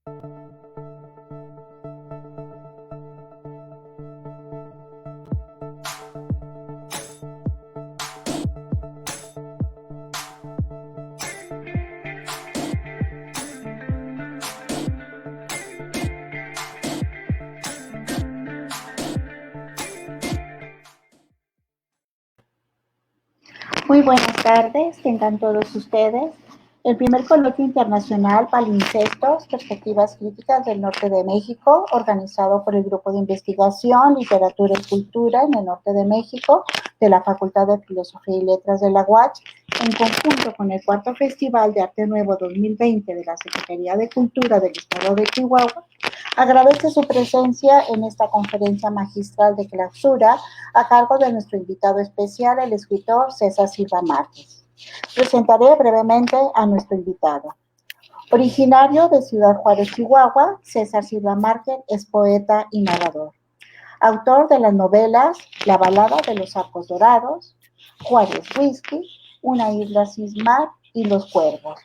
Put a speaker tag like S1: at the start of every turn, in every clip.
S1: Muy buenas tardes, tengan todos ustedes. El primer coloquio internacional Palimpsestos, Perspectivas Críticas del Norte de México, organizado por el Grupo de Investigación, Literatura y Cultura en el Norte de México, de la Facultad de Filosofía y Letras de la UACH, en conjunto con el cuarto Festival de Arte Nuevo 2020 de la Secretaría de Cultura del Estado de Chihuahua, agradece su presencia en esta conferencia magistral de clausura a cargo de nuestro invitado especial, el escritor César Silva Márquez. Presentaré brevemente a nuestro invitado. Originario de Ciudad Juárez, Chihuahua, César Silva Márquez es poeta y narrador. Autor de las novelas La balada de los arcos dorados, Juárez Whisky, Una isla cismar y Los cuervos.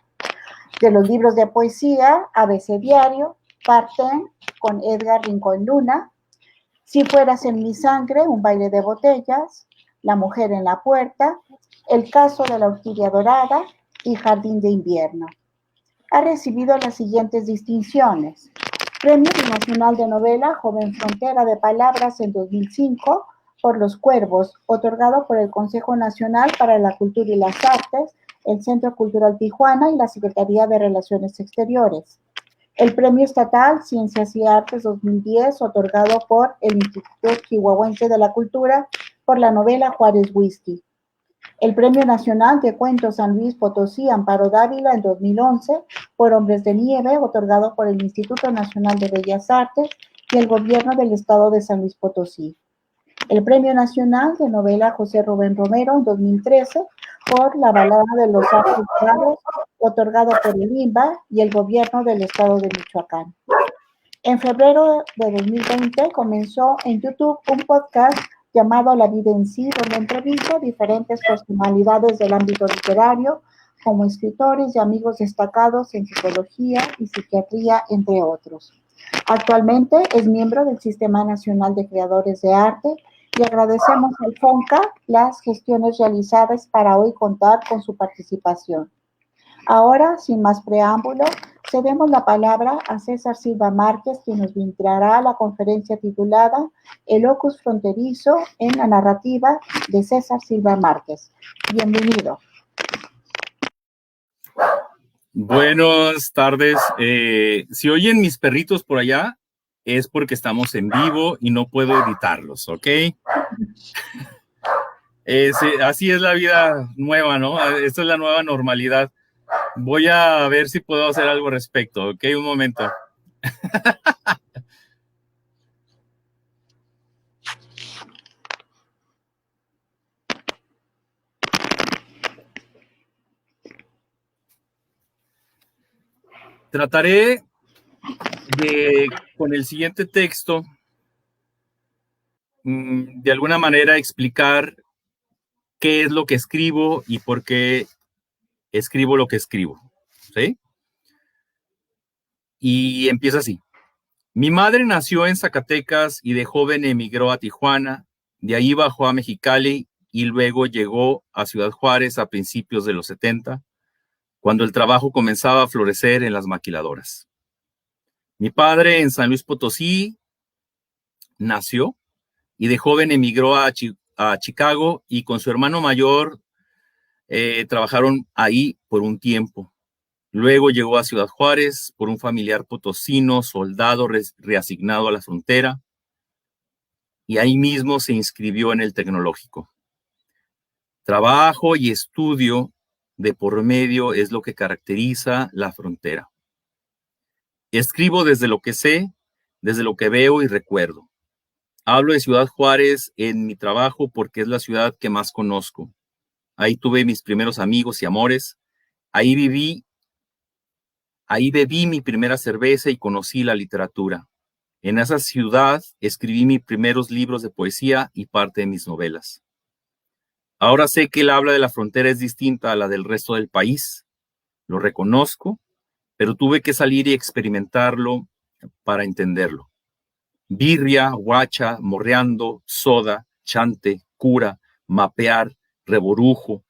S1: De los libros de poesía, ABC Diario, Parten con Edgar Rincón Luna, Si fueras en mi sangre, un baile de botellas, La mujer en la puerta, El caso de la orquídea dorada y Jardín de invierno. Ha recibido las siguientes distinciones: Premio Binacional de Novela Joven Frontera de Palabras en 2005 por Los Cuervos, otorgado por el Consejo Nacional para la Cultura y las Artes, el Centro Cultural Tijuana y la Secretaría de Relaciones Exteriores. El Premio Estatal Ciencias y Artes 2010, otorgado por el Instituto Chihuahuense de la Cultura por la novela Juárez Whisky. El Premio Nacional de Cuentos San Luis Potosí Amparo Dávila en 2011 por Hombres de Nieve, otorgado por el Instituto Nacional de Bellas Artes y el Gobierno del Estado de San Luis Potosí. El Premio Nacional de Novela José Rubén Romero en 2013 por La balada de los arcos dorados, otorgado por el INBA y el Gobierno del Estado de Michoacán. En febrero de 2020 comenzó en YouTube un podcast llamado La vida en sí, donde entrevista a diferentes personalidades del ámbito literario, como escritores y amigos destacados en psicología y psiquiatría, entre otros. Actualmente es miembro del Sistema Nacional de Creadores de Arte y agradecemos al FONCA las gestiones realizadas para hoy contar con su participación. Ahora, sin más preámbulo, cedemos la palabra a César Silva Márquez, quien nos brindará la conferencia titulada El locus fronterizo en la narrativa de César Silva Márquez. Bienvenido.
S2: Buenas tardes. Si oyen mis perritos por allá, es porque estamos en vivo y no puedo editarlos, ¿ok? Así es la vida nueva, ¿no? Esta es la nueva normalidad. Voy a ver si puedo hacer algo al respecto, ¿ok? Un momento. Trataré con el siguiente texto, de alguna manera explicar qué es lo que escribo y por qué escribo lo que escribo, ¿sí? Y empieza así. Mi madre nació en Zacatecas y de joven emigró a Tijuana, de ahí bajó a Mexicali y luego llegó a Ciudad Juárez a principios de los 70, cuando el trabajo comenzaba a florecer en las maquiladoras. Mi padre en San Luis Potosí nació y de joven emigró a Chicago y con su hermano mayor trabajaron ahí por un tiempo. Luego llegó a Ciudad Juárez por un familiar potosino, soldado reasignado a la frontera, y ahí mismo se inscribió en el tecnológico. Trabajo y estudio de por medio es lo que caracteriza la frontera. Escribo desde lo que sé, desde lo que veo y recuerdo. Hablo de Ciudad Juárez en mi trabajo porque es la ciudad que más conozco. Ahí tuve mis primeros amigos y amores. Ahí bebí mi primera cerveza y conocí la literatura. En esa ciudad escribí mis primeros libros de poesía y parte de mis novelas. Ahora sé que el habla de la frontera es distinta a la del resto del país. Lo reconozco pero tuve que salir y experimentarlo para entenderlo. Birria, guacha, morreando, soda, chante, cura, mapear, reborujo,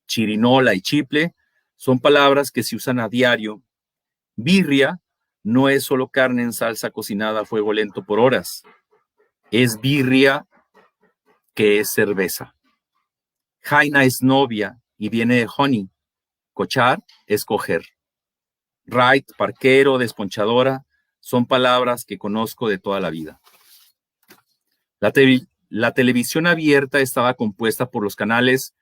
S2: chirinola y chiple son palabras que se usan a diario. Birria no es solo carne en salsa cocinada a fuego lento por horas. Es birria, que es cerveza. Jaina es novia y viene de honey. Cochar es coger. Right, parquero, desponchadora, son palabras que conozco de toda la vida. La televisión abierta estaba compuesta por los canales,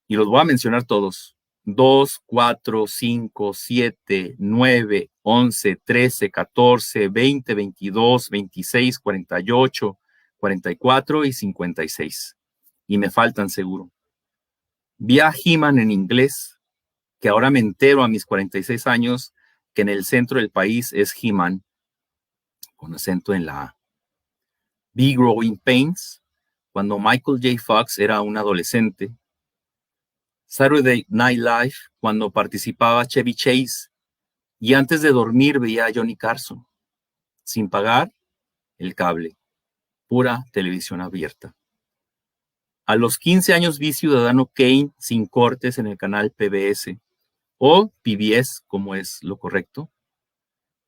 S2: y los voy a mencionar todos: 2, 4, 5, 7, 9, 11, 13, 14, 20, 22, 26, 48, 44 y 56. Y me faltan seguro. Vi a He-Man en inglés, que ahora me entero a mis 46 años que en el centro del país es He-Man, con acento en la A. Vi Growing Pains, cuando Michael J. Fox era un adolescente. Saturday Night Live, cuando participaba Chevy Chase. Y antes de dormir veía a Johnny Carson. Sin pagar el cable. Pura televisión abierta. A los 15 años vi Ciudadano Kane sin cortes en el canal PBS, o PBS, como es lo correcto.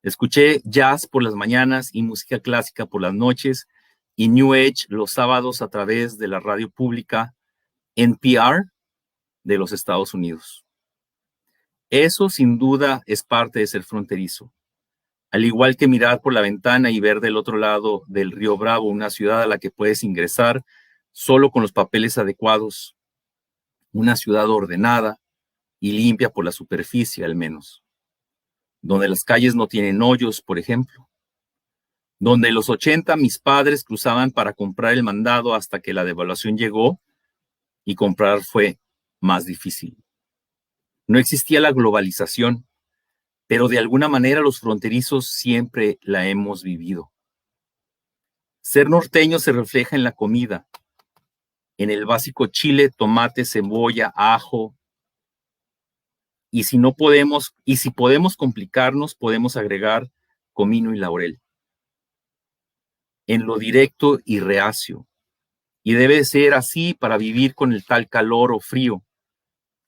S2: Escuché jazz por las mañanas y música clásica por las noches, y New Age los sábados a través de la radio pública NPR de los Estados Unidos. Eso sin duda es parte de ser fronterizo. Al igual que mirar por la ventana y ver del otro lado del río Bravo una ciudad a la que puedes ingresar solo con los papeles adecuados, una ciudad ordenada y limpia por la superficie al menos, donde las calles no tienen hoyos, por ejemplo, donde en los 80 mis padres cruzaban para comprar el mandado hasta que la devaluación llegó y comprar fue más difícil. No existía la globalización, pero de alguna manera los fronterizos siempre la hemos vivido. Ser norteño se refleja en la comida, en el básico chile, tomate, cebolla, ajo. Y si podemos complicarnos, podemos agregar comino y laurel. En lo directo y reacio. Y debe ser así para vivir con el tal calor o frío,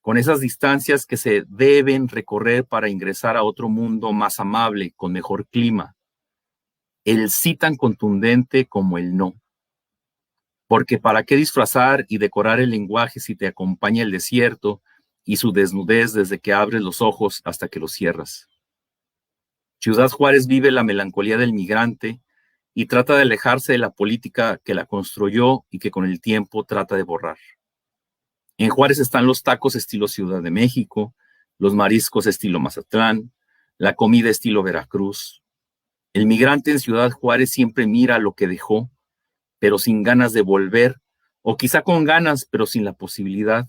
S2: con esas distancias que se deben recorrer para ingresar a otro mundo más amable, con mejor clima. El sí tan contundente como el no. Porque ¿para qué disfrazar y decorar el lenguaje si te acompaña el desierto y su desnudez desde que abres los ojos hasta que los cierras? Ciudad Juárez vive la melancolía del migrante y trata de alejarse de la política que la construyó y que con el tiempo trata de borrar. En Juárez están los tacos estilo Ciudad de México, los mariscos estilo Mazatlán, la comida estilo Veracruz. El migrante en Ciudad Juárez siempre mira lo que dejó, pero sin ganas de volver, o quizá con ganas, pero sin la posibilidad,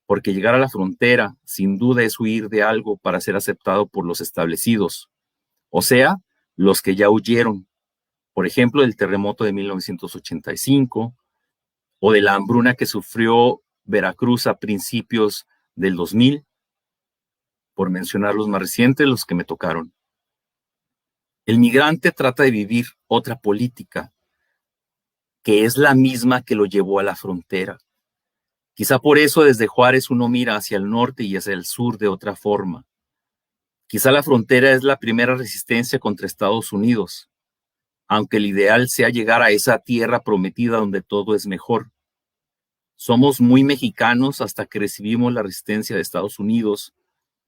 S2: porque llegar a la frontera sin duda es huir de algo para ser aceptado por los establecidos, o sea, los que ya huyeron, por ejemplo, del terremoto de 1985, o de la hambruna que sufrió Veracruz a principios del 2000, por mencionar los más recientes, los que me tocaron. El migrante trata de vivir otra política, que es la misma que lo llevó a la frontera. Quizá por eso desde Juárez uno mira hacia el norte y hacia el sur de otra forma. Quizá la frontera es la primera resistencia contra Estados Unidos, aunque el ideal sea llegar a esa tierra prometida donde todo es mejor. Somos muy mexicanos hasta que recibimos la resistencia de Estados Unidos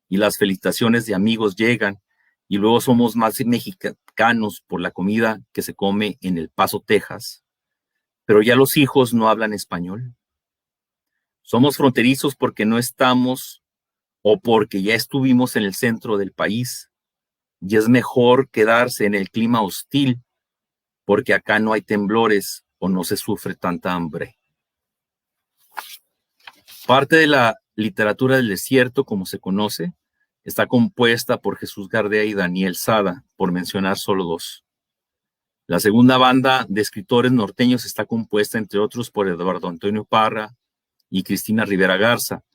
S2: y las felicitaciones de amigos llegan, y luego somos más mexicanos por la comida que se come en El Paso, Texas. Pero ya los hijos no hablan español. Somos fronterizos porque no estamos o porque ya estuvimos en el centro del país. Y es mejor quedarse en el clima hostil porque acá no hay temblores o no se sufre tanta hambre. Parte de la literatura del desierto, como se conoce, está compuesta por Jesús Gardea y Daniel Sada, por mencionar solo dos. La segunda banda de escritores norteños está compuesta, entre otros, por Eduardo Antonio Parra y Cristina Rivera Garza.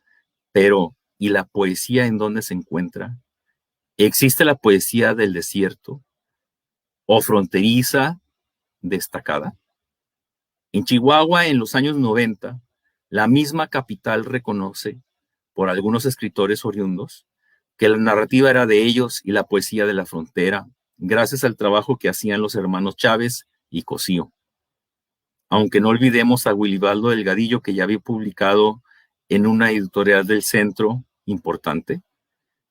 S2: Pero, ¿y la poesía en dónde se encuentra? Existe la poesía del desierto o fronteriza destacada. En Chihuahua, en los años 90, la misma capital reconoce, por algunos escritores oriundos, que la narrativa era de ellos y la poesía de la frontera, gracias al trabajo que hacían los hermanos Chávez y Cosío. Aunque no olvidemos a Wilibaldo Delgadillo, que ya había publicado en una editorial del centro importante,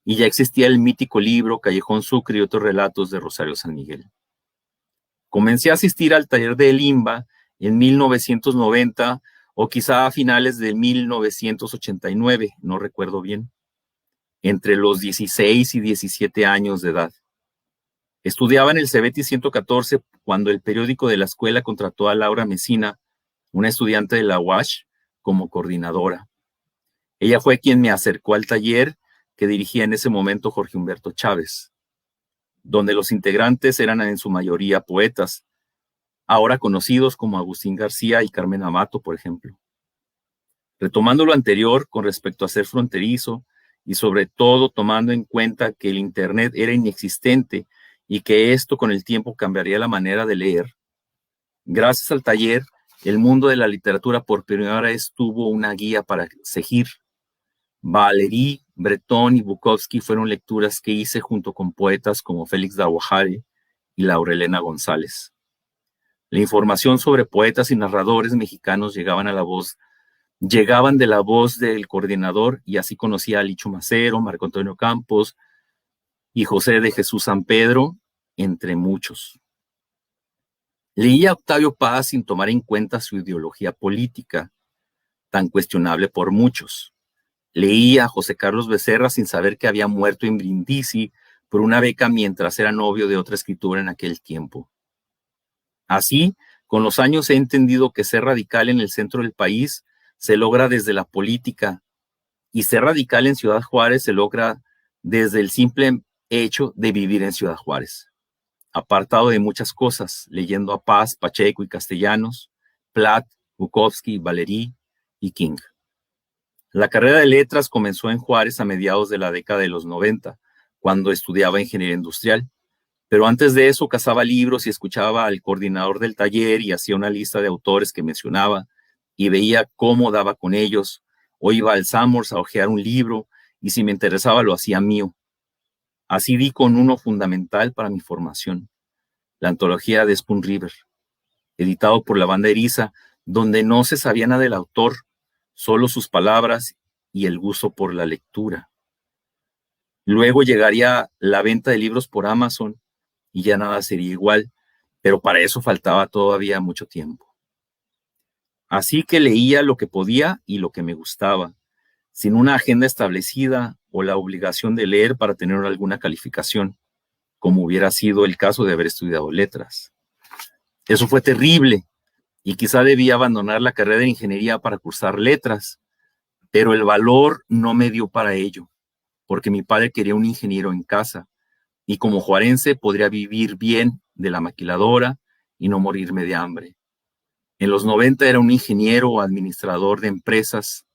S2: y ya existía el mítico libro Callejón Sucre y otros relatos de Rosario San Miguel. Comencé a asistir al taller de Limba en 1990 o quizá a finales de 1989, no recuerdo bien, entre los 16 y 17 años de edad. Estudiaba en el Cebeti 114 cuando el periódico de la escuela contrató a Laura Mesina, una estudiante de la UASH, como coordinadora. Ella fue quien me acercó al taller que dirigía en ese momento Jorge Humberto Chávez, donde los integrantes eran en su mayoría poetas, ahora conocidos como Agustín García y Carmen Amato, por ejemplo. Retomando lo anterior con respecto a ser fronterizo y sobre todo tomando en cuenta que el Internet era inexistente y que esto con el tiempo cambiaría la manera de leer, gracias al taller, el mundo de la literatura por primera vez tuvo una guía para seguir. Valéry, Breton y Bukowski fueron lecturas que hice junto con poetas como Félix Daguajare y Laura Elena González. La información sobre poetas y narradores mexicanos llegaban de la voz del coordinador, y así conocí a Licho Macero, Marco Antonio Campos y José de Jesús San Pedro, entre muchos. Leía a Octavio Paz sin tomar en cuenta su ideología política, tan cuestionable por muchos. Leía a José Carlos Becerra sin saber que había muerto en Brindisi por una beca mientras era novio de otra escritora en aquel tiempo. Así, con los años he entendido que ser radical en el centro del país se logra desde la política, y ser radical en Ciudad Juárez se logra desde el simple hecho de vivir en Ciudad Juárez. Apartado de muchas cosas, leyendo a Paz, Pacheco y Castellanos, Platt, Bukowski, Valéry y King. La carrera de letras comenzó en Juárez a mediados de la década de los 90, cuando estudiaba ingeniería industrial. Pero antes de eso cazaba libros y escuchaba al coordinador del taller y hacía una lista de autores que mencionaba y veía cómo daba con ellos, o iba al Samors a hojear un libro y si me interesaba lo hacía mío. Así di con uno fundamental para mi formación, la antología de Spoon River, editado por la Banda Eriza, donde no se sabía nada del autor, solo sus palabras y el gusto por la lectura. Luego llegaría la venta de libros por Amazon y ya nada sería igual, pero para eso faltaba todavía mucho tiempo. Así que leía lo que podía y lo que me gustaba, sin una agenda establecida o la obligación de leer para tener alguna calificación, como hubiera sido el caso de haber estudiado letras. Eso fue terrible y quizá debía abandonar la carrera de ingeniería para cursar letras, pero el valor no me dio para ello, porque mi padre quería un ingeniero en casa y como juarense podría vivir bien de la maquiladora y no morirme de hambre. En los 90 era un ingeniero o administrador de empresas.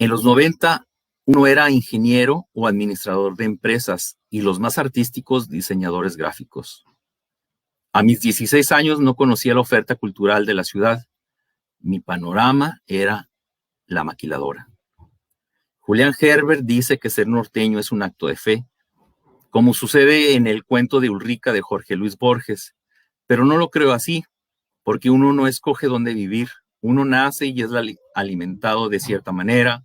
S2: En los 90 uno era ingeniero o administrador de empresas y los más artísticos diseñadores gráficos. A mis 16 años no conocía la oferta cultural de la ciudad. Mi panorama era la maquiladora. Julián Herbert dice que ser norteño es un acto de fe, como sucede en el cuento de Ulrica de Jorge Luis Borges, pero no lo creo así, porque uno no escoge dónde vivir, uno nace y es alimentado de cierta manera,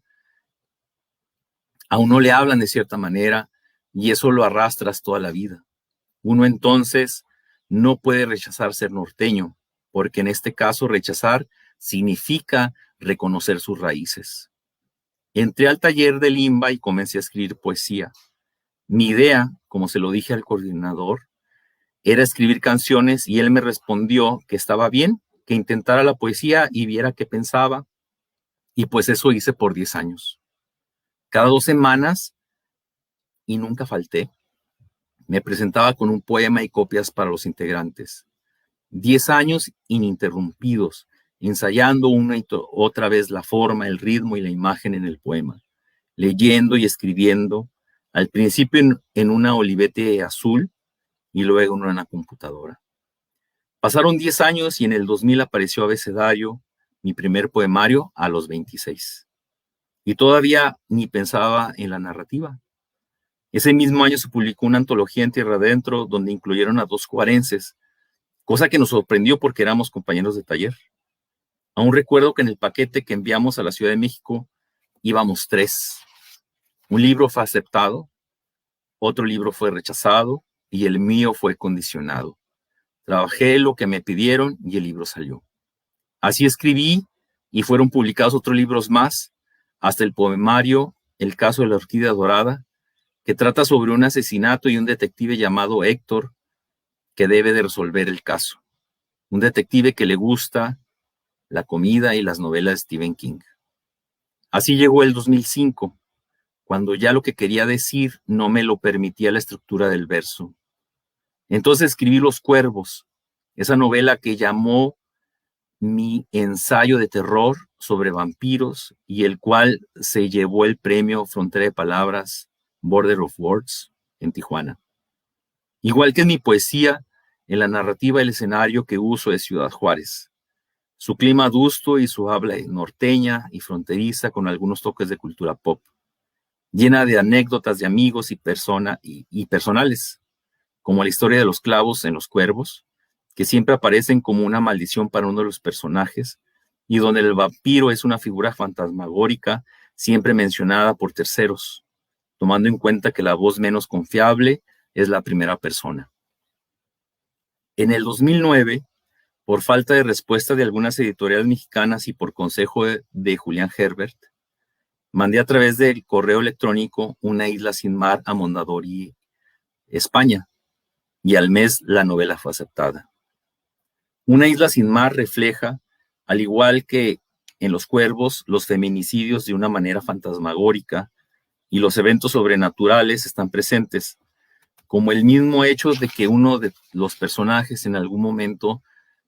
S2: a uno le hablan de cierta manera y eso lo arrastras toda la vida. Uno entonces no puede rechazar ser norteño, porque en este caso rechazar significa reconocer sus raíces. Entré al taller de Limba y comencé a escribir poesía. Mi idea, como se lo dije al coordinador, era escribir canciones y él me respondió que estaba bien, que intentara la poesía y viera qué pensaba. Y pues eso hice por 10 años. Cada 2 semanas, y nunca falté, me presentaba con un poema y copias para los integrantes. 10 años ininterrumpidos, ensayando una y otra vez la forma, el ritmo y la imagen en el poema, leyendo y escribiendo, al principio en una Olivetti azul y luego en una computadora. Pasaron 10 años y en el 2000 apareció Abecedario, mi primer poemario, a los 26. Y todavía ni pensaba en la narrativa. Ese mismo año se publicó una antología en Tierra Adentro donde incluyeron a 2 juarenses, cosa que nos sorprendió porque éramos compañeros de taller. Aún recuerdo que en el paquete que enviamos a la Ciudad de México íbamos 3. Un libro fue aceptado, otro libro fue rechazado y el mío fue condicionado. Trabajé lo que me pidieron y el libro salió. Así escribí y fueron publicados otros libros más, hasta el poemario El caso de la orquídea dorada, que trata sobre un asesinato y un detective llamado Héctor que debe de resolver el caso. Un detective que le gusta la comida y las novelas de Stephen King. Así llegó el 2005, cuando ya lo que quería decir no me lo permitía la estructura del verso. Entonces escribí Los Cuervos, esa novela que llamó mi ensayo de terror sobre vampiros y el cual se llevó el premio Frontera de Palabras, Border of Words, en Tijuana. Igual que en mi poesía, en la narrativa el escenario que uso es Ciudad Juárez. Su clima adusto y su habla norteña y fronteriza con algunos toques de cultura pop, llena de anécdotas de amigos y personales, como la historia de los clavos en Los Cuervos, que siempre aparecen como una maldición para uno de los personajes, y donde el vampiro es una figura fantasmagórica siempre mencionada por terceros, tomando en cuenta que la voz menos confiable es la primera persona. En el 2009, por falta de respuesta de algunas editoriales mexicanas y por consejo de Julián Herbert, mandé a través del correo electrónico Una isla sin mar a Mondadori, España, y al mes la novela fue aceptada. Una isla sin mar refleja, al igual que en Los Cuervos, los feminicidios de una manera fantasmagórica y los eventos sobrenaturales están presentes, como el mismo hecho de que uno de los personajes en algún momento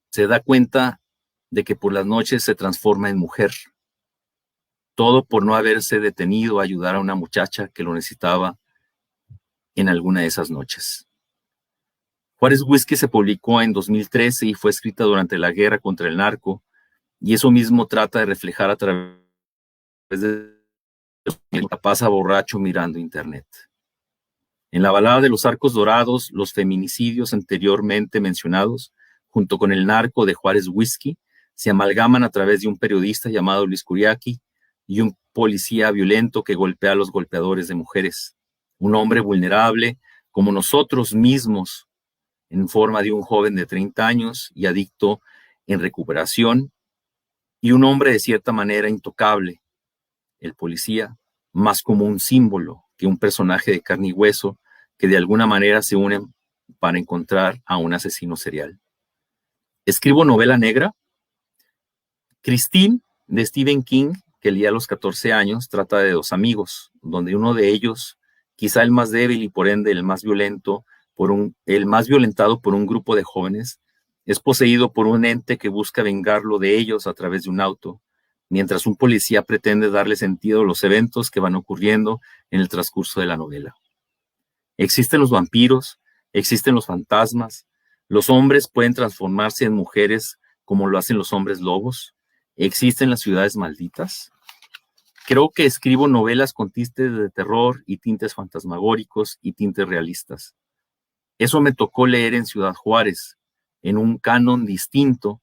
S2: se da cuenta de que por las noches se transforma en mujer. Todo por no haberse detenido a ayudar a una muchacha que lo necesitaba en alguna de esas noches. Juárez Whisky se publicó en 2013 y fue escrita durante la guerra contra el narco, y eso mismo trata de reflejar a través de el que pasa borracho mirando internet. En la balada de los Arcos Dorados, los feminicidios anteriormente mencionados, junto con el narco de Juárez Whisky, se amalgaman a través de un periodista llamado Luis Curiaki y un policía violento que golpea a los golpeadores de mujeres. Un hombre vulnerable, como nosotros mismos, en forma de un joven de 30 años y adicto en recuperación, y un hombre de cierta manera intocable, el policía, más como un símbolo que un personaje de carne y hueso que de alguna manera se unen para encontrar a un asesino serial. Escribo novela negra. Christine, de Stephen King, que leí a los 14 años, trata de 2 amigos, donde uno de ellos, quizá el más débil y por ende el más violentado por un grupo de jóvenes, es poseído por un ente que busca vengarlo de ellos a través de un auto, mientras un policía pretende darle sentido a los eventos que van ocurriendo en el transcurso de la novela. Existen los vampiros, existen los fantasmas, los hombres pueden transformarse en mujeres como lo hacen los hombres lobos, existen las ciudades malditas. Creo que escribo novelas con tintes de terror y tintes fantasmagóricos y tintes realistas. Eso me tocó leer en Ciudad Juárez, en un canon distinto,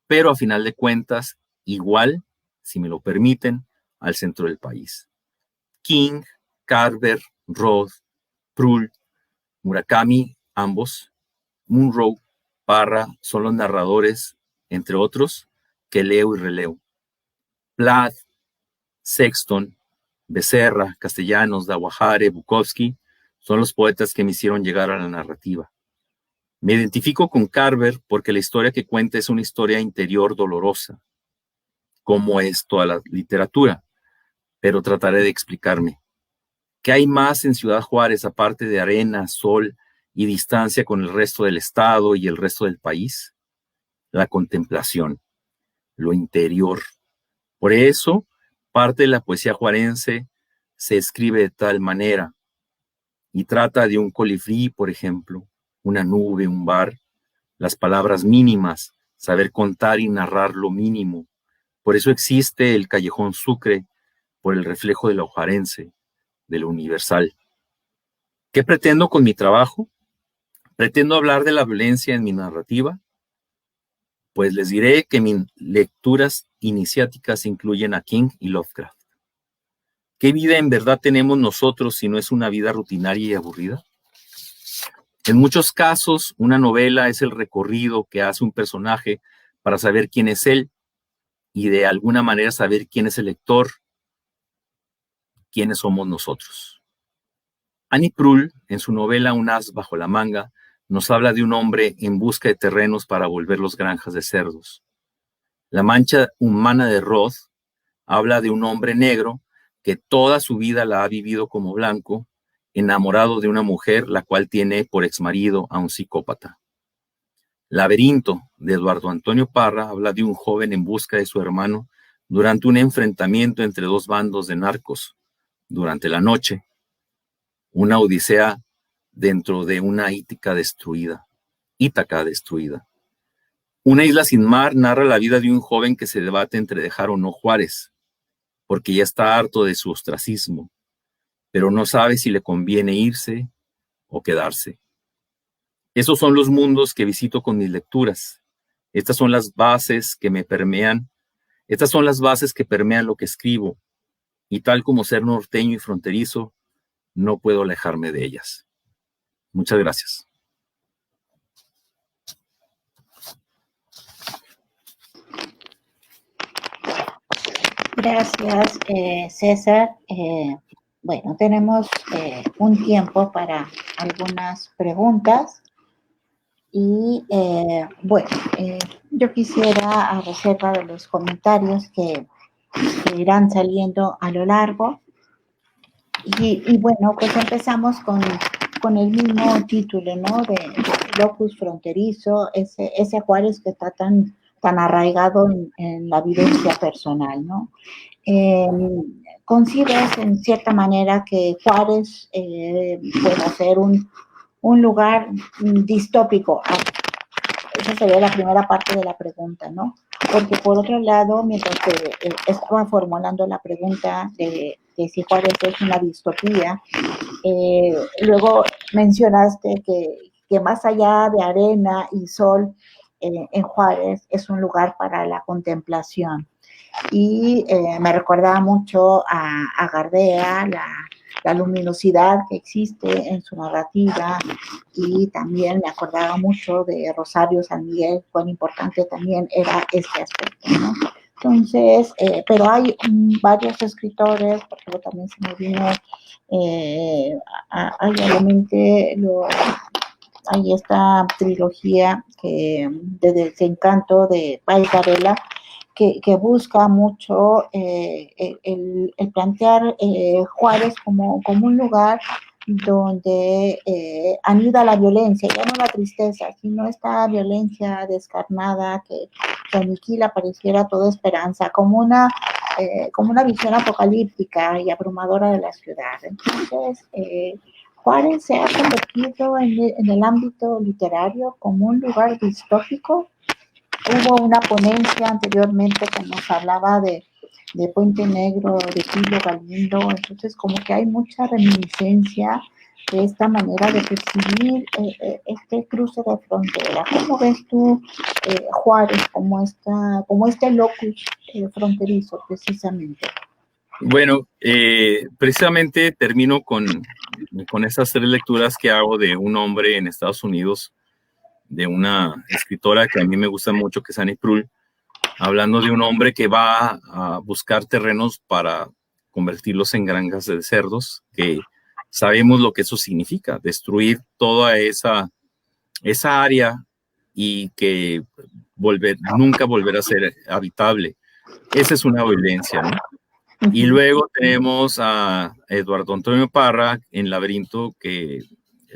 S2: pero a final de cuentas, igual, si me lo permiten, al centro del país. King, Carver, Roth, Proulx, Murakami, ambos, Munro, Parra, son los narradores, entre otros, que leo y releo. Plath, Sexton, Becerra, Castellanos, Guajardo, Bukowski, son los poetas que me hicieron llegar a la narrativa. Me identifico con Carver porque la historia que cuenta es una historia interior dolorosa, como es toda la literatura, pero trataré de explicarme. ¿Qué hay más en Ciudad Juárez aparte de arena, sol y distancia con el resto del estado y el resto del país? La contemplación, lo interior. Por eso, parte de la poesía juarense se escribe de tal manera, y trata de un colibrí, por ejemplo, una nube, un bar, las palabras mínimas, saber contar y narrar lo mínimo. Por eso existe el Callejón Sucre, por el reflejo de lo ojarense, de lo universal. ¿Qué pretendo con mi trabajo? ¿Pretendo hablar de la violencia en mi narrativa? Pues les diré que mis lecturas iniciáticas incluyen a King y Lovecraft. ¿Qué vida en verdad tenemos nosotros si no es una vida rutinaria y aburrida? En muchos casos, una novela es el recorrido que hace un personaje para saber quién es él y de alguna manera saber quién es el lector, quiénes somos nosotros. Annie Proulx, en su novela Un as bajo la manga, nos habla de un hombre en busca de terrenos para volverlos granjas de cerdos. La mancha humana de Roth habla de un hombre negro que toda su vida la ha vivido como blanco, enamorado de una mujer la cual tiene por exmarido a un psicópata. Laberinto, de Eduardo Antonio Parra, habla de un joven en busca de su hermano durante un enfrentamiento entre dos bandos de narcos. Durante la noche, una odisea dentro de una Ítaca destruida. Una isla sin mar narra la vida de un joven que se debate entre dejar o no Juárez, porque ya está harto de su ostracismo, pero no sabe si le conviene irse o quedarse. Esos son los mundos que visito con mis lecturas. Estas son las bases que me permean. Estas son las bases que permean lo que escribo, y tal como ser norteño y fronterizo, no puedo alejarme de ellas. Muchas gracias.
S1: Gracias, César. Bueno, tenemos un tiempo para algunas preguntas. Y bueno, yo quisiera, a reserva de los comentarios que irán saliendo a lo largo, y bueno, pues empezamos con el mismo título, ¿no? De Locus Fronterizo, ese Juárez que está tan arraigado en la vivencia personal, ¿no? ¿Concibes en cierta manera que Juárez pueda ser un lugar distópico? Esa sería la primera parte de la pregunta, ¿no? Porque por otro lado, mientras que estaba formulando la pregunta de si Juárez es una distopía, luego mencionaste que más allá de arena y sol, en Juárez es un lugar para la contemplación. Y me recordaba mucho a Gardea, la luminosidad que existe en su narrativa, y también me acordaba mucho de Rosario San Miguel, cuán importante también era este aspecto, ¿no? Entonces, pero hay varios escritores, por ejemplo, también se me vino obviamente hay esta trilogía de Desencanto de Páez Varela, que busca mucho el plantear Juárez como un lugar donde anida la violencia, ya no la tristeza, sino esta violencia descarnada que aniquila, pareciera toda esperanza, como una visión apocalíptica y abrumadora de la ciudad. Entonces, Juárez se ha convertido en el ámbito literario como un lugar distópico. Hubo una ponencia anteriormente que nos hablaba de Puente Negro, de Pilo Galindo, entonces como que hay mucha reminiscencia de esta manera de percibir este cruce de frontera. ¿Cómo ves tú Juárez como este locus fronterizo precisamente?
S2: Bueno, precisamente termino con estas tres lecturas que hago de un hombre en Estados Unidos, de una escritora que a mí me gusta mucho, que es Annie Proulx, hablando de un hombre que va a buscar terrenos para convertirlos en granjas de cerdos, que sabemos lo que eso significa, destruir toda esa área y que nunca volver a ser habitable. Esa es una violencia, ¿no? Y luego tenemos a Eduardo Antonio Parra en Laberinto, que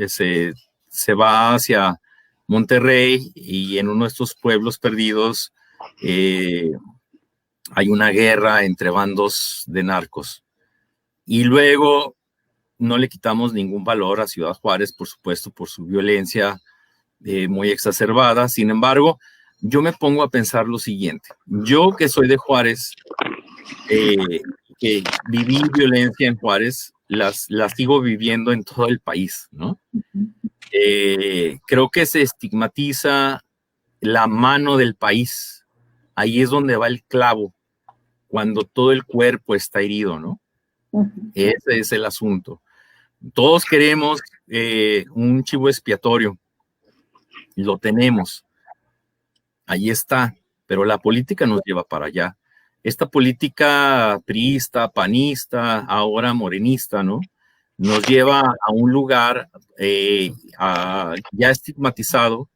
S2: se va hacia Monterrey, y en uno de estos pueblos perdidos hay una guerra entre bandos de narcos. Y luego no le quitamos ningún valor a Ciudad Juárez, por supuesto, por su violencia muy exacerbada. Sin embargo, yo me pongo a pensar lo siguiente. Yo que soy de Juárez, que viví violencia en Juárez, las sigo viviendo en todo el país, ¿no? Creo que se estigmatiza la mano del país. Ahí es donde va el clavo, cuando todo el cuerpo está herido, ¿no? Ese es el asunto. Todos queremos un chivo expiatorio. Lo tenemos. Ahí está. Pero la política nos lleva para allá. Esta política priista, panista, ahora morenista, ¿no? Nos lleva a un lugar ya estigmatizado,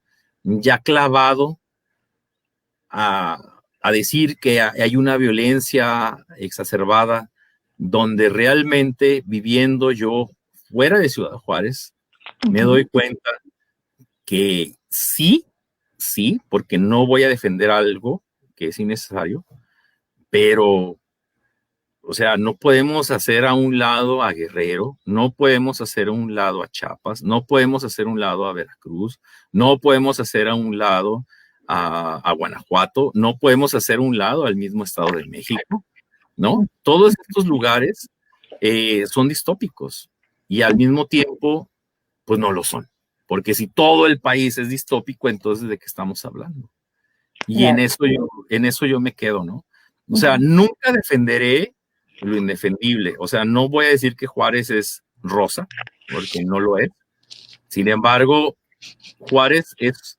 S2: ya clavado a decir que hay una violencia exacerbada, donde realmente viviendo yo fuera de Ciudad Juárez, me doy cuenta que sí, porque no voy a defender algo que es innecesario, pero, o sea, no podemos hacer a un lado a Guerrero, no podemos hacer a un lado a Chiapas, no podemos hacer a un lado a Veracruz, no podemos hacer a un lado a Guanajuato, no podemos hacer a un lado al mismo Estado de México, ¿no? Todos estos lugares son distópicos y al mismo tiempo, pues no lo son. Porque si todo el país es distópico, entonces ¿de qué estamos hablando? Y en eso yo me quedo, ¿no? O sea, nunca defenderé lo indefendible. O sea, no voy a decir que Juárez es rosa, porque no lo es. Sin embargo, Juárez es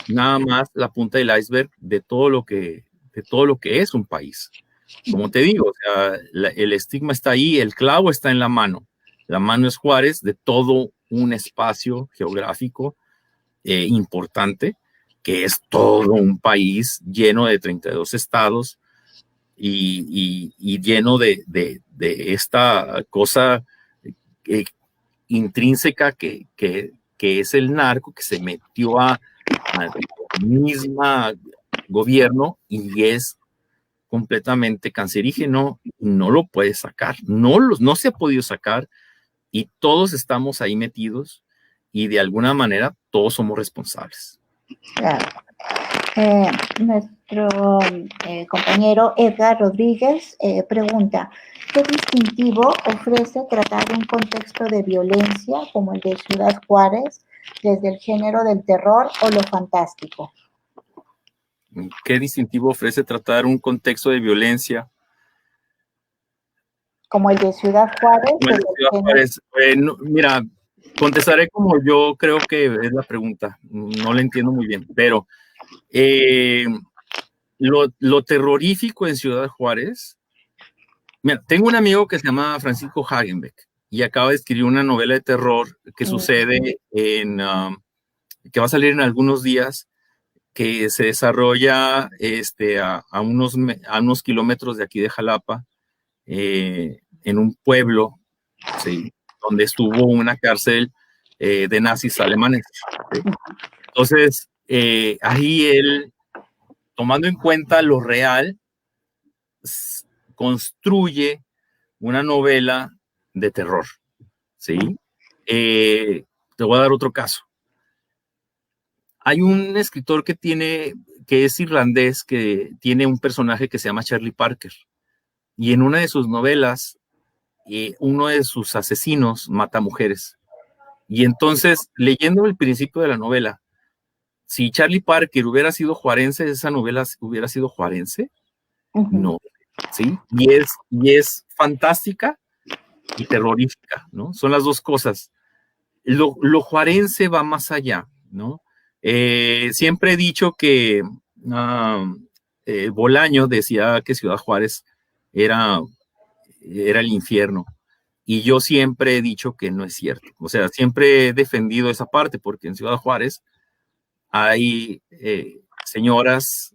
S2: nada más la punta del iceberg de todo lo que es un país. Como te digo, o sea, el estigma está ahí, el clavo está en la mano. La mano es Juárez de todo un espacio geográfico importante, que es todo un país lleno de 32 estados y lleno de esta cosa intrínseca que es el narco, que se metió al mismo gobierno y es completamente cancerígeno, no lo puedes sacar, no se ha podido sacar y todos estamos ahí metidos y de alguna manera todos somos responsables.
S1: Claro. Nuestro compañero Edgar Rodríguez pregunta, ¿qué distintivo ofrece tratar un contexto de violencia como el de Ciudad Juárez desde el género del terror o lo fantástico?
S2: ¿Qué distintivo ofrece tratar un contexto de violencia
S1: como el de Ciudad Juárez?
S2: Mira, contestaré como yo creo que es la pregunta. No la entiendo muy bien, pero lo terrorífico en Ciudad Juárez. Mira, tengo un amigo que se llama Francisco Hagenbeck y acaba de escribir una novela de terror que sucede que va a salir en algunos días, que se desarrolla a unos kilómetros de aquí de Jalapa, en un pueblo, ¿sí?, donde estuvo una cárcel de nazis alemanes. ¿Sí? Entonces, ahí él, tomando en cuenta lo real, construye una novela de terror. ¿Sí? Te voy a dar otro caso. Hay un escritor que es irlandés, que tiene un personaje que se llama Charlie Parker. Y en una de sus novelas, uno de sus asesinos mata mujeres. Y entonces, leyendo el principio de la novela, si Charlie Parker hubiera sido juarense, ¿esa novela hubiera sido juarense? No, ¿sí? Y es fantástica y terrorífica, ¿no? Son las dos cosas. Lo juarense va más allá, ¿no? Siempre he dicho que Bolaño decía que Ciudad Juárez era el infierno. Y yo siempre he dicho que no es cierto. O sea, siempre he defendido esa parte, porque en Ciudad Juárez hay señoras,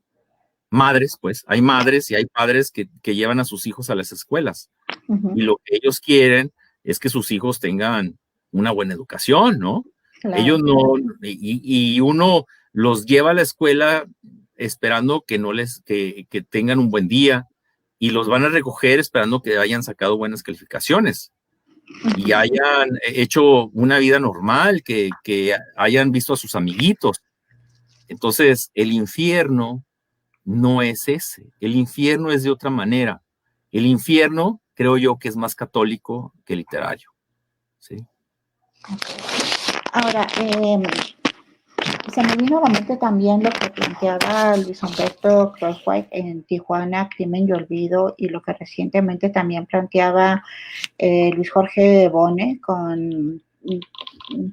S2: madres, pues, hay madres y hay padres que llevan a sus hijos a las escuelas. Y lo que ellos quieren es que sus hijos tengan una buena educación, ¿no? Claro. Ellos no, y uno los lleva a la escuela esperando que tengan un buen día, y los van a recoger esperando que hayan sacado buenas calificaciones. y hayan hecho una vida normal, que hayan visto a sus amiguitos. Entonces, el infierno no es ese. El infierno es de otra manera. El infierno, creo yo, que es más católico que literario. ¿Sí?
S1: Ahora, se me vino a la mente también lo que planteaba Luis Humberto Crosswhite en Tijuana, Crimen y Olvido, y lo que recientemente también planteaba Luis Jorge Bone con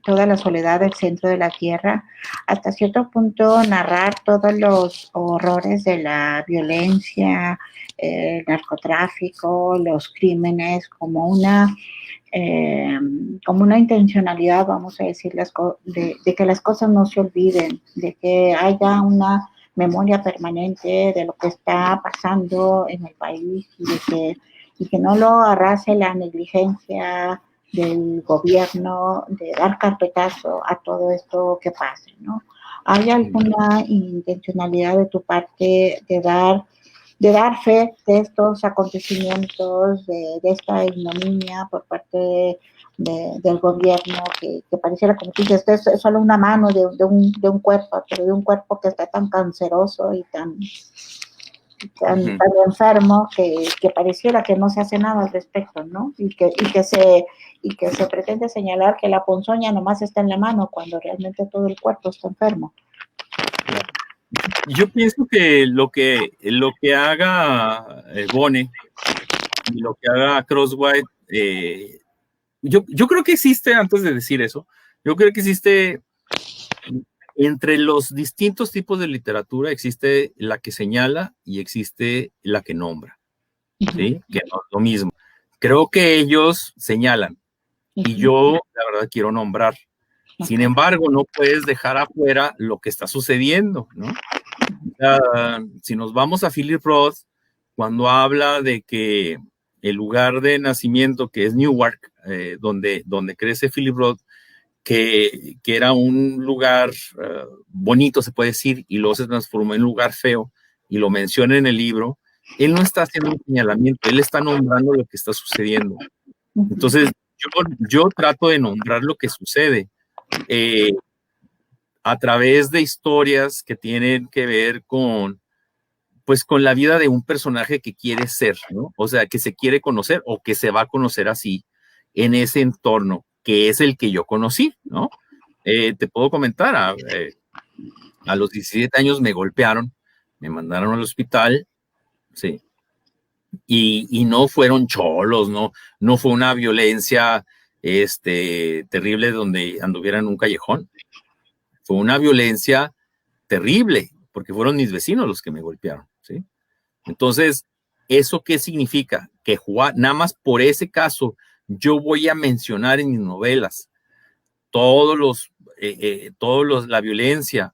S1: Toda la soledad del centro de la tierra, hasta cierto punto narrar todos los horrores de la violencia, el narcotráfico, los crímenes, como una intencionalidad, vamos a decir, de que las cosas no se olviden, de que haya una memoria permanente de lo que está pasando en el país y que no lo arrase la negligencia del gobierno de dar carpetazo a todo esto que pase, ¿no? ¿Hay alguna intencionalidad de tu parte de dar fe de estos acontecimientos, de esta ignominia por parte del gobierno, que pareciera como tú dices, esto es solo una mano de un cuerpo, pero de un cuerpo que está tan canceroso y tan enfermo que pareciera que no se hace nada al respecto, ¿no? Y que se pretende señalar que la ponzoña nomás está en la mano cuando realmente todo el cuerpo está enfermo.
S2: Yo pienso que lo que haga Bone y lo que haga Crosswhite, yo creo que existe, antes de decir eso, yo creo que existe entre los distintos tipos de literatura, existe la que señala y existe la que nombra, ¿sí? Que no es lo mismo. Creo que ellos señalan y yo, la verdad, quiero nombrar. Sin embargo, no puedes dejar afuera lo que está sucediendo, ¿no? Si nos vamos a Philip Roth, cuando habla de que el lugar de nacimiento, que es Newark, donde crece Philip Roth, que era un lugar bonito, se puede decir, y luego se transformó en un lugar feo, y lo menciona en el libro, él no está haciendo un señalamiento, él está nombrando lo que está sucediendo. Entonces, yo trato de nombrar lo que sucede a través de historias que tienen que ver con la vida de un personaje que quiere ser, ¿no? O sea, que se quiere conocer o que se va a conocer así en ese entorno, que es el que yo conocí, ¿no? Te puedo comentar, a los 17 años me golpearon, me mandaron al hospital, sí, y no fueron cholos, no fue una violencia terrible donde anduviera en un callejón, fue una violencia terrible, porque fueron mis vecinos los que me golpearon, ¿sí? Entonces, ¿eso qué significa? Que nada más por ese caso, yo voy a mencionar en mis novelas la violencia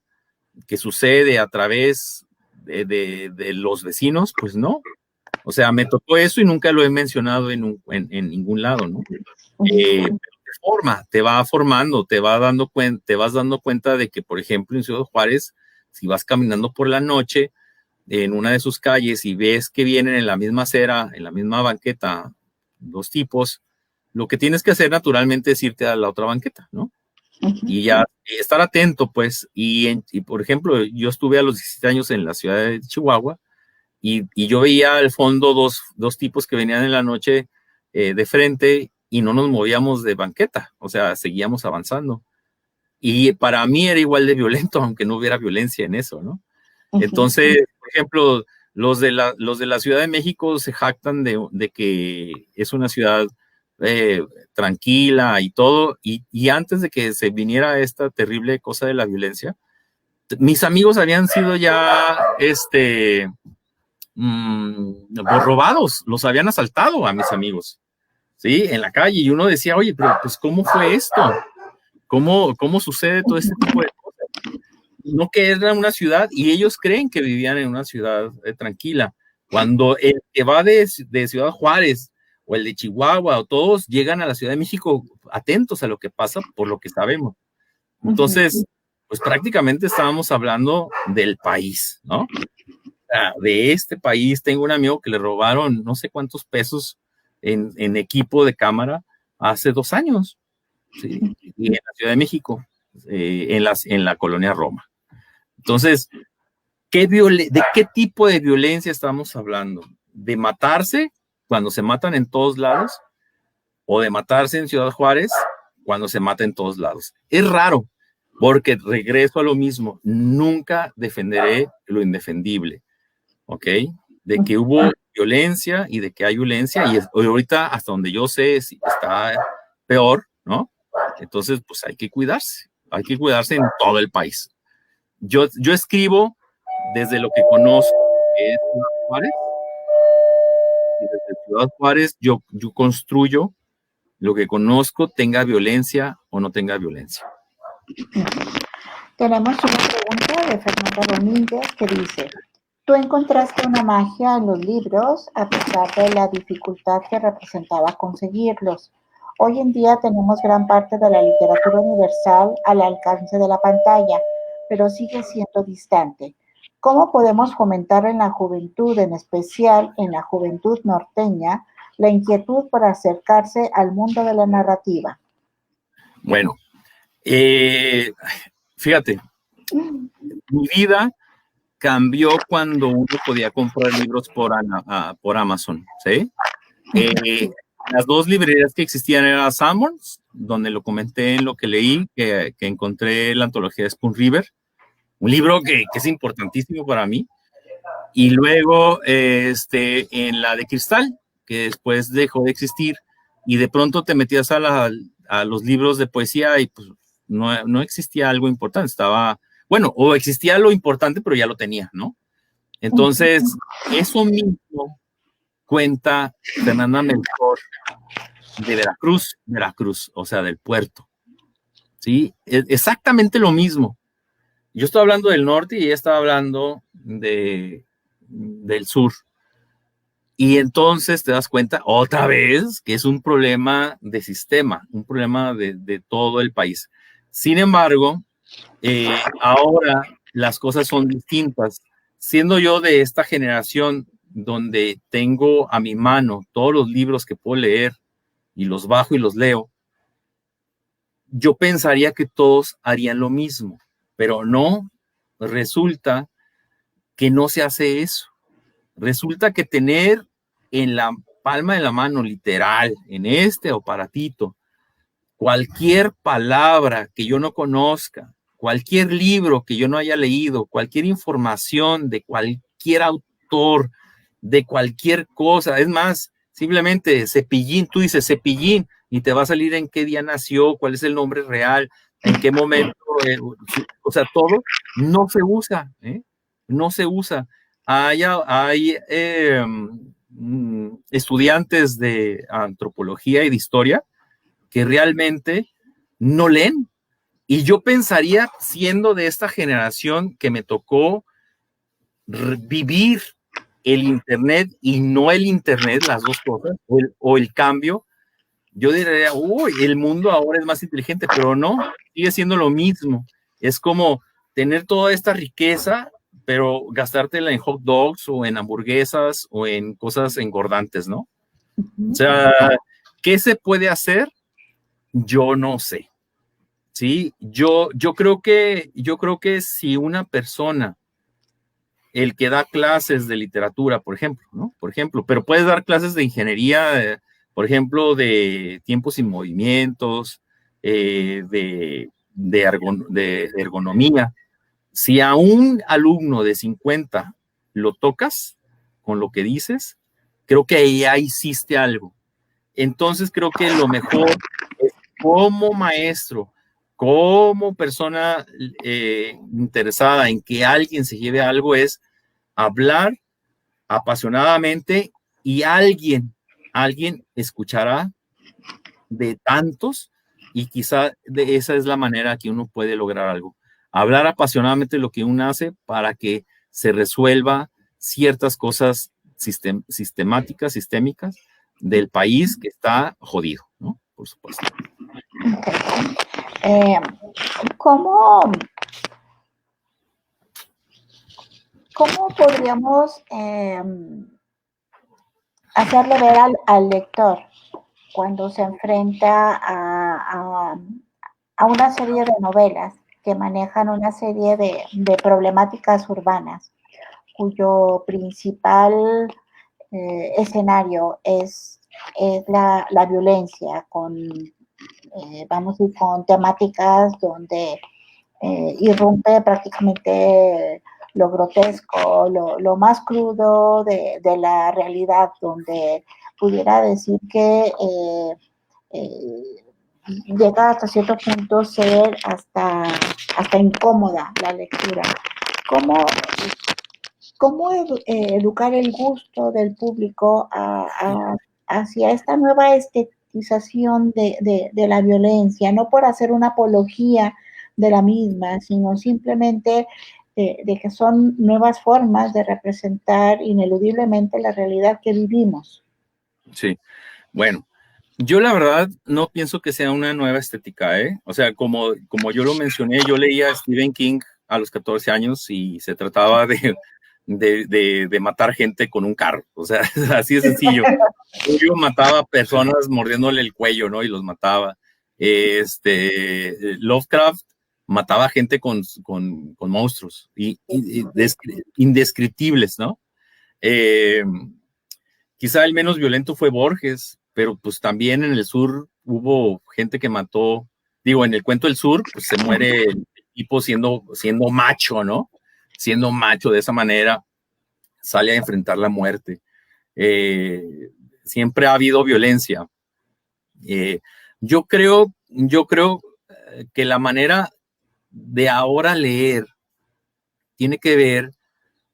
S2: que sucede a través de los vecinos, pues no. O sea, me tocó eso y nunca lo he mencionado en ningún lado, ¿no? Te va formando, te vas dando cuenta de que, por ejemplo, en Ciudad Juárez, si vas caminando por la noche en una de sus calles y ves que vienen en la misma acera, en la misma banqueta, dos tipos, lo que tienes que hacer naturalmente es irte a la otra banqueta, ¿no? Y ya estar atento, pues, y por ejemplo, yo estuve a los 17 años en la ciudad de Chihuahua y yo veía al fondo dos tipos que venían en la noche de frente y no nos movíamos de banqueta, o sea, seguíamos avanzando. Y para mí era igual de violento, aunque no hubiera violencia en eso, ¿no? Entonces, por ejemplo, los de la Ciudad de México se jactan de que es una ciudad tranquila y todo, y antes de que se viniera esta terrible cosa de la violencia, mis amigos habían sido ya robados, los habían asaltado a mis amigos, ¿sí? En la calle, y uno decía, oye, pero pues, ¿cómo fue esto? ¿Cómo sucede todo este tipo de cosas? No, que era una ciudad y ellos creen que vivían en una ciudad tranquila. Cuando el que va de Ciudad Juárez o el de Chihuahua o todos llegan a la Ciudad de México atentos a lo que pasa por lo que sabemos. Entonces, pues prácticamente estábamos hablando del país, ¿no? De este país. Tengo un amigo que le robaron no sé cuántos pesos en equipo de cámara hace 2 años, ¿sí? Y en la Ciudad de México, en la colonia Roma. Entonces, ¿de qué tipo de violencia estamos hablando? ¿De matarse cuando se matan en todos lados? ¿O de matarse en Ciudad Juárez cuando se mata en todos lados? Es raro, porque regreso a lo mismo, nunca defenderé lo indefendible, ¿ok? De que hubo violencia y de que hay violencia, y ahorita, hasta donde yo sé, está peor, ¿no? Entonces, pues hay que cuidarse en todo el país. Yo escribo desde lo que conozco, que es Ciudad Juárez, y desde Ciudad Juárez yo construyo lo que conozco, tenga violencia o no tenga violencia.
S1: Tenemos una pregunta de Fernanda Domínguez que dice: ¿tú encontraste una magia en los libros a pesar de la dificultad que representaba conseguirlos? Hoy en día tenemos gran parte de la literatura universal al alcance de la pantalla, pero sigue siendo distante. ¿Cómo podemos fomentar en la juventud, en especial en la juventud norteña, la inquietud por acercarse al mundo de la narrativa?
S2: Bueno, fíjate, mi vida cambió cuando uno podía comprar libros por Amazon, ¿sí? Las 2 librerías que existían eran Sanborns, donde lo comenté en lo que leí, que encontré la antología de Spoon River, un libro que es importantísimo para mí, y luego en la de Cristal, que después dejó de existir, y de pronto te metías a los libros de poesía y pues no existía algo importante, bueno, o existía lo importante, pero ya lo tenía, ¿no? Entonces, eso mismo cuenta Fernanda Melchor de Veracruz, o sea, del puerto, ¿sí? Exactamente lo mismo. Yo estoy hablando del norte y ella estaba hablando del sur. Y entonces te das cuenta otra vez que es un problema de sistema, un problema de todo el país. Sin embargo, ahora las cosas son distintas. Siendo yo de esta generación donde tengo a mi mano todos los libros que puedo leer y los bajo y los leo, yo pensaría que todos harían lo mismo, pero no, resulta que no se hace eso. Resulta que tener en la palma de la mano, literal, en este aparatito, cualquier palabra que yo no conozca, cualquier libro que yo no haya leído, cualquier información de cualquier autor, de cualquier cosa, es más, simplemente Cepillín, tú dices Cepillín y te va a salir en qué día nació, cuál es el nombre real, en qué momento, o sea, todo no se usa, no se usa. Hay estudiantes de antropología y de historia que realmente no leen. Y yo pensaría, siendo de esta generación que me tocó vivir el Internet y no el Internet, las dos cosas, o el cambio, yo diría, uy, el mundo ahora es más inteligente, pero no, sigue siendo lo mismo. Es como tener toda esta riqueza, pero gastártela en hot dogs o en hamburguesas o en cosas engordantes, ¿no? O sea, ¿qué se puede hacer? Yo no sé. Sí, yo creo que si una persona, el que da clases de literatura, por ejemplo, ¿no? Por ejemplo, pero puedes dar clases de ingeniería, por ejemplo, de tiempos y movimientos, de ergonomía. Si a un alumno de 50 lo tocas con lo que dices, creo que ya hiciste algo. Entonces creo que lo mejor es como maestro, como persona interesada en que alguien se lleve algo, es hablar apasionadamente y alguien escuchará de tantos y quizá de esa es la manera que uno puede lograr algo. Hablar apasionadamente lo que uno hace para que se resuelva ciertas cosas sistemáticas, sistémicas del país que está jodido, ¿no? Por supuesto.
S1: ¿Cómo podríamos hacerle ver al lector cuando se enfrenta a una serie de novelas que manejan una serie de problemáticas urbanas, cuyo principal escenario es la violencia, vamos a ir con temáticas donde irrumpe prácticamente lo grotesco, lo más crudo de la realidad, donde pudiera decir que llega hasta cierto punto ser hasta incómoda la lectura. ¿Cómo, educar el gusto del público hacia esta nueva estetización de la violencia? No por hacer una apología de la misma, sino simplemente de que son nuevas formas de representar ineludiblemente la realidad que vivimos.
S2: Sí, bueno, yo la verdad no pienso que sea una nueva estética, ¿eh? O sea, como yo lo mencioné, yo leía a Stephen King a los 14 años y se trataba de matar gente con un carro, o sea, así de sencillo. Yo mataba personas mordiéndole el cuello, ¿no? Y los mataba. Lovecraft mataba gente con monstruos indescriptibles, ¿no? Quizá el menos violento fue Borges, pero pues también en el sur hubo gente que mató, digo, en el cuento del sur, pues se muere el tipo siendo macho, ¿no? Siendo macho de esa manera, sale a enfrentar la muerte. Siempre ha habido violencia. Yo creo que la manera de ahora leer tiene que ver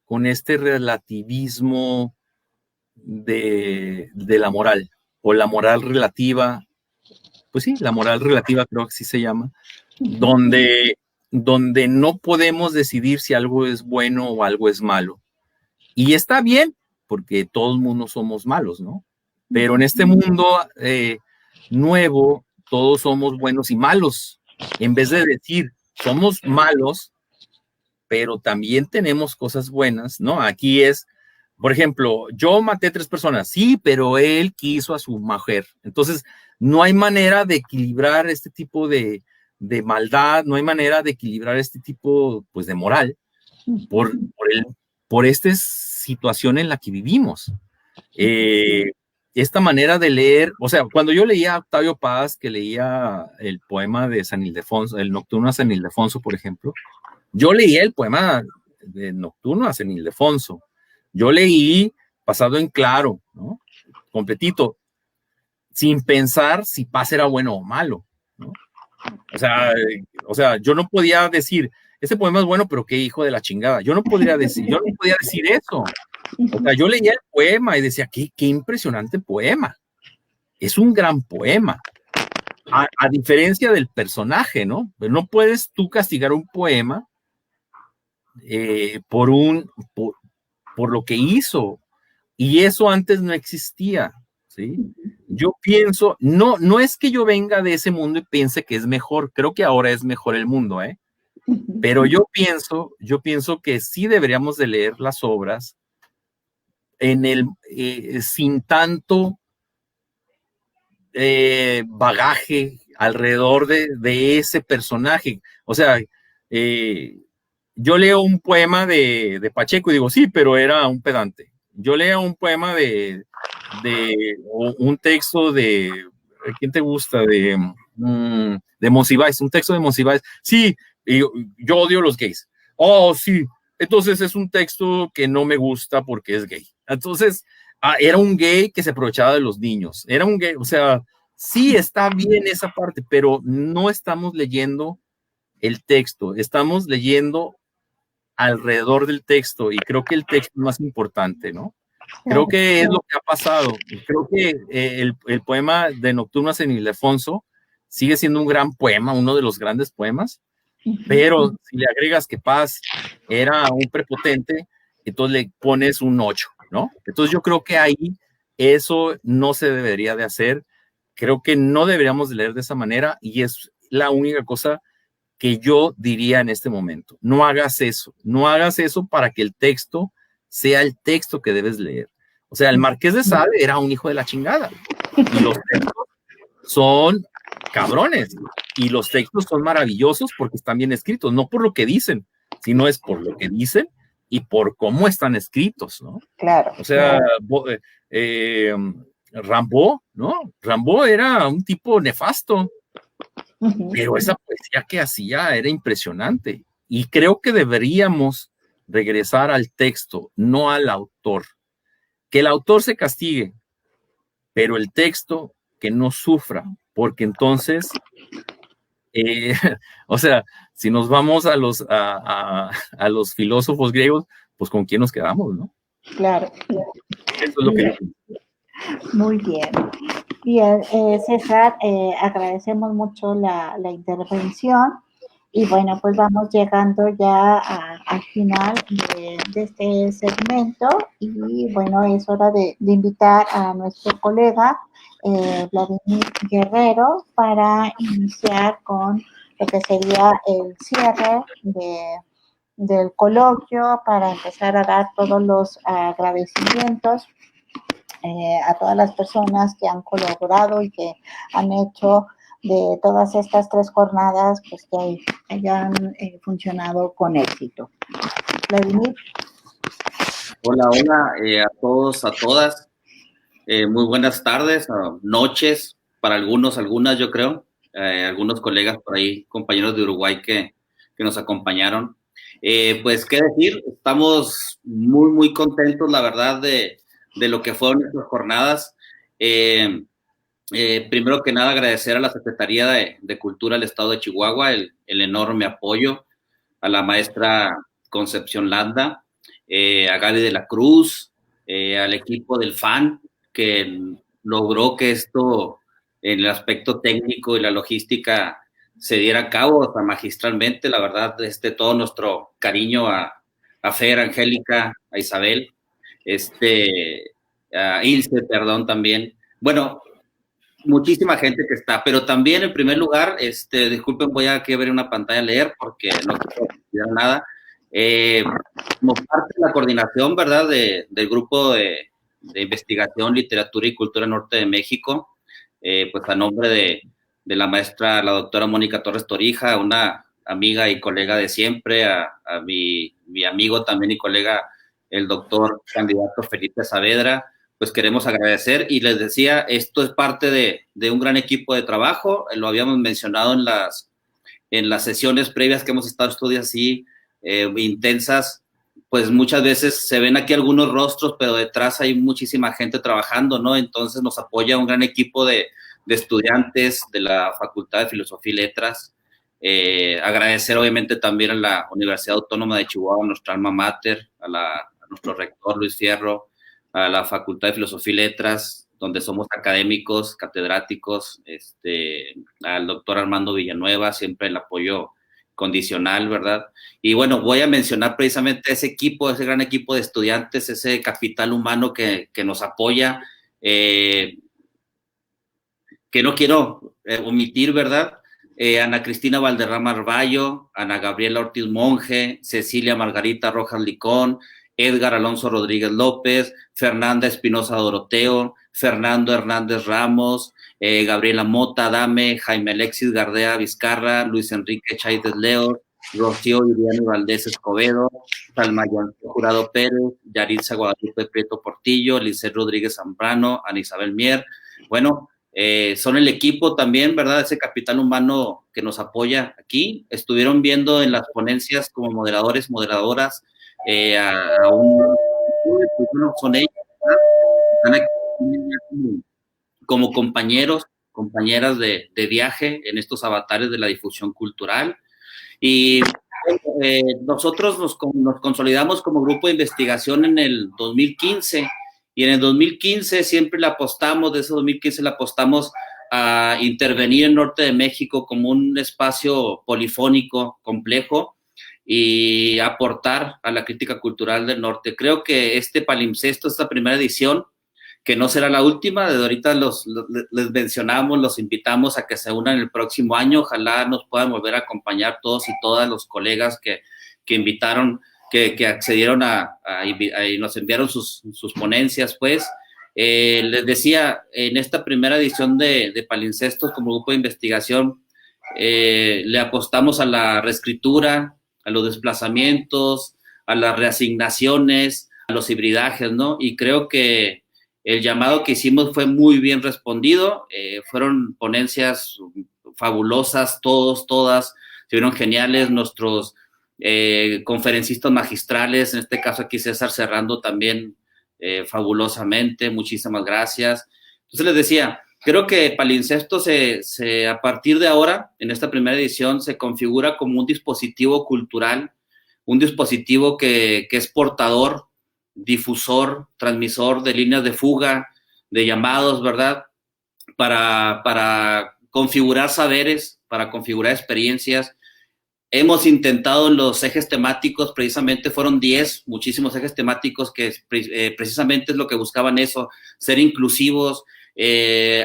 S2: con este relativismo de la moral, o la moral relativa, pues sí, la moral relativa creo que sí se llama, donde no podemos decidir si algo es bueno o algo es malo. Y está bien, porque todo el mundo somos malos, ¿no? Pero en este mundo nuevo, todos somos buenos y malos. En vez de decir, somos malos, pero también tenemos cosas buenas, ¿no? Aquí es, por ejemplo, yo maté 3 personas, sí, pero él quiso a su mujer. Entonces, no hay manera de equilibrar este tipo de maldad, no hay manera de equilibrar este tipo, pues, de moral por esta situación en la que vivimos. Esta manera de leer, o sea, cuando yo leía a Octavio Paz, que leía el poema de San Ildefonso, el Nocturno a San Ildefonso, por ejemplo, yo leía el poema de Nocturno a San Ildefonso. Yo leí Pasado en Claro, ¿no? Completito, sin pensar si Paz era bueno o malo, ¿no? O sea, yo no podía decir, este poema es bueno, pero qué hijo de la chingada. Yo no podía decir eso. O sea, yo leía el poema y decía, qué impresionante poema. Es un gran poema. A diferencia del personaje, ¿no? Pero no puedes tú castigar un poema por lo que hizo. Y eso antes no existía, ¿sí? Yo pienso, no es que yo venga de ese mundo y piense que es mejor, creo que ahora es mejor el mundo, ¿eh? Pero yo pienso que sí deberíamos de leer las obras sin tanto bagaje alrededor de ese personaje. O sea, yo leo un poema de Pacheco y digo, sí, pero era un pedante. Yo leo un poema o un texto ¿quién te gusta? De Monsiváis, un texto de Monsiváis. Sí, yo odio los gays. Oh, sí. Entonces es un texto que no me gusta porque es gay. Entonces, era un gay que se aprovechaba de los niños. Era un gay, o sea, sí está bien esa parte, pero no estamos leyendo el texto, estamos leyendo alrededor del texto, y creo que el texto es más importante, ¿no? Creo que es lo que ha pasado. Creo que el poema de Nocturno a San Ildefonso sigue siendo un gran poema, uno de los grandes poemas, pero si le agregas que Paz era un prepotente, entonces le pones un 8, ¿no? Entonces yo creo que ahí eso no se debería de hacer. Creo que no deberíamos de leer de esa manera, y es la única cosa que yo diría en este momento. No hagas eso para que el texto sea el texto que debes leer. O sea, el Marqués de Sade era un hijo de la chingada, y los textos son cabrones. Y los textos son maravillosos porque están bien escritos, no por lo que dicen, sino es por lo que dicen y por cómo están escritos, ¿no?
S1: Claro.
S2: O sea, Rimbaud, ¿no? Rimbaud era un tipo nefasto, pero esa poesía que hacía era impresionante. Y creo que deberíamos regresar al texto, no al autor. Que el autor se castigue, pero el texto que no sufra, porque entonces, o sea, si nos vamos a los filósofos griegos, pues con quién nos quedamos, ¿no?
S1: Claro.
S2: Eso es lo que yo pienso.
S1: Muy bien. Bien, César, agradecemos mucho la intervención y bueno, pues vamos llegando ya al final de este segmento y bueno, es hora de invitar a nuestro colega Vladimir Guerrero para iniciar con lo que sería el cierre del coloquio, para empezar a dar todos los agradecimientos a todas las personas que han colaborado y que han hecho de todas estas 3 jornadas, pues que hayan funcionado con éxito. Vladimir.
S3: Hola, hola a todos, a todas. Muy buenas tardes, noches, para algunos, algunas yo creo, algunos colegas por ahí, compañeros de Uruguay que nos acompañaron. Pues, ¿qué decir? Estamos muy, muy contentos, la verdad, de lo que fueron estas jornadas. Primero que nada, agradecer a la Secretaría de Cultura del Estado de Chihuahua el enorme apoyo, a la maestra Concepción Landa, a Gaby de la Cruz, al equipo del FAN, que logró que esto, en el aspecto técnico y la logística, se diera a cabo hasta magistralmente. La verdad, todo nuestro cariño a Fer, a Angélica, a Isabel, a Ilse, perdón, también. Bueno, muchísima gente que está, pero también en primer lugar, disculpen, voy a que ver una pantalla a leer porque no quiero olvidar nada. Como parte de la coordinación, ¿verdad?, del grupo de investigación, literatura y cultura norte de México, pues a nombre de la maestra, la doctora Mónica Torres Torija, una amiga y colega de siempre, a mi amigo también y colega, el doctor candidato Felipe Saavedra, pues queremos agradecer. Y les decía, esto es parte de un gran equipo de trabajo, lo habíamos mencionado en las sesiones previas que hemos estado estos días así, intensas, pues muchas veces se ven aquí algunos rostros, pero detrás hay muchísima gente trabajando, ¿no? Entonces nos apoya un gran equipo de estudiantes de la Facultad de Filosofía y Letras. Agradecer obviamente también a la Universidad Autónoma de Chihuahua, nuestra alma mater, a nuestro rector Luis Fierro, a la Facultad de Filosofía y Letras, donde somos académicos, catedráticos, al doctor Armando Villanueva, siempre el apoyo condicional, ¿verdad? Y bueno, voy a mencionar precisamente ese equipo, ese gran equipo de estudiantes, ese capital humano que nos apoya, que no quiero omitir, ¿verdad? Ana Cristina Valderrama Arballo, Ana Gabriela Ortiz Monge, Cecilia Margarita Rojas Licón, Edgar Alonso Rodríguez López, Fernanda Espinosa Doroteo, Fernando Hernández Ramos, Gabriela Mota Adame, Jaime Alexis Gardea Vizcarra, Luis Enrique Chaides Leo, Rocío Iriani Valdés Escobedo, Salma Jurado Pérez, Yaritza Guadalupe Prieto Portillo, Lice Rodríguez Zambrano, Ana Isabel Mier. Bueno, son el equipo también, ¿verdad? Ese capital humano que nos apoya aquí. Estuvieron viendo en las ponencias como moderadores, moderadoras, son ellos, ¿verdad? Están aquí como compañeros, compañeras de viaje en estos avatares de la difusión cultural. Y nosotros nos consolidamos como grupo de investigación en el 2015, y en el 2015 siempre le apostamos, de ese 2015 le apostamos a intervenir en Norte de México como un espacio polifónico complejo y aportar a la crítica cultural del norte. Creo que este palimpsesto, esta primera edición, que no será la última, desde ahorita les mencionamos, los invitamos a que se unan el próximo año. Ojalá nos puedan volver a acompañar todos y todas los colegas que invitaron, que accedieron y nos enviaron sus ponencias, pues. Les decía, en esta primera edición de Palincestos como grupo de investigación, le apostamos a la reescritura, a los desplazamientos, a las reasignaciones, a los hibridajes, ¿no? Y creo que el llamado que hicimos fue muy bien respondido. Fueron ponencias fabulosas, todas, se vieron geniales. Nuestros conferencistas magistrales, en este caso aquí César Serrando también fabulosamente, muchísimas gracias. Entonces les decía, creo que Palincesto a partir de ahora, en esta primera edición, se configura como un dispositivo cultural, un dispositivo que es portador, difusor, transmisor de líneas de fuga, de llamados, ¿verdad? Para configurar saberes, para configurar experiencias. Hemos intentado en los ejes temáticos, precisamente fueron 10, muchísimos ejes temáticos que precisamente es lo que buscaban eso, ser inclusivos,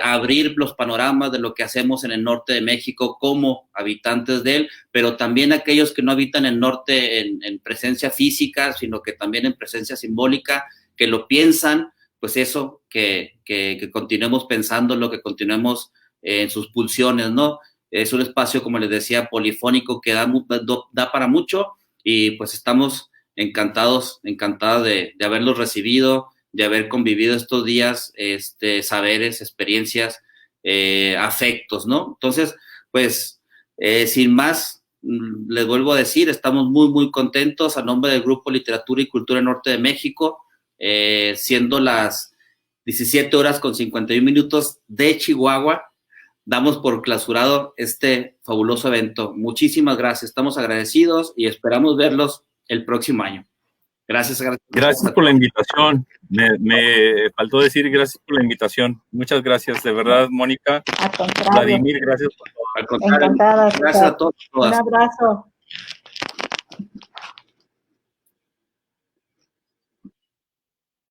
S3: abrir los panoramas de lo que hacemos en el norte de México como habitantes de él, pero también aquellos que no habitan el norte en presencia física, sino que también en presencia simbólica, que lo piensan, pues eso, que continuemos pensándolo, que continuemos en sus pulsiones, ¿no? Es un espacio, como les decía, polifónico que da para mucho y pues estamos encantadas de haberlos recibido, de haber convivido estos días, saberes, experiencias, afectos, ¿no? Entonces, pues, sin más, les vuelvo a decir, estamos muy, muy contentos a nombre del Grupo Literatura y Cultura Norte de México, siendo las 17:51 de Chihuahua. Damos por clausurado este fabuloso evento. Muchísimas gracias, estamos agradecidos y esperamos verlos el próximo año. Gracias.
S2: Gracias por la invitación. Me faltó decir gracias por la invitación. Muchas gracias, de verdad, Mónica.
S1: Al contrario.
S2: Vladimir, gracias por todo.
S3: Al contrario,
S1: Encantada.
S3: gracias a todos.
S1: Un abrazo.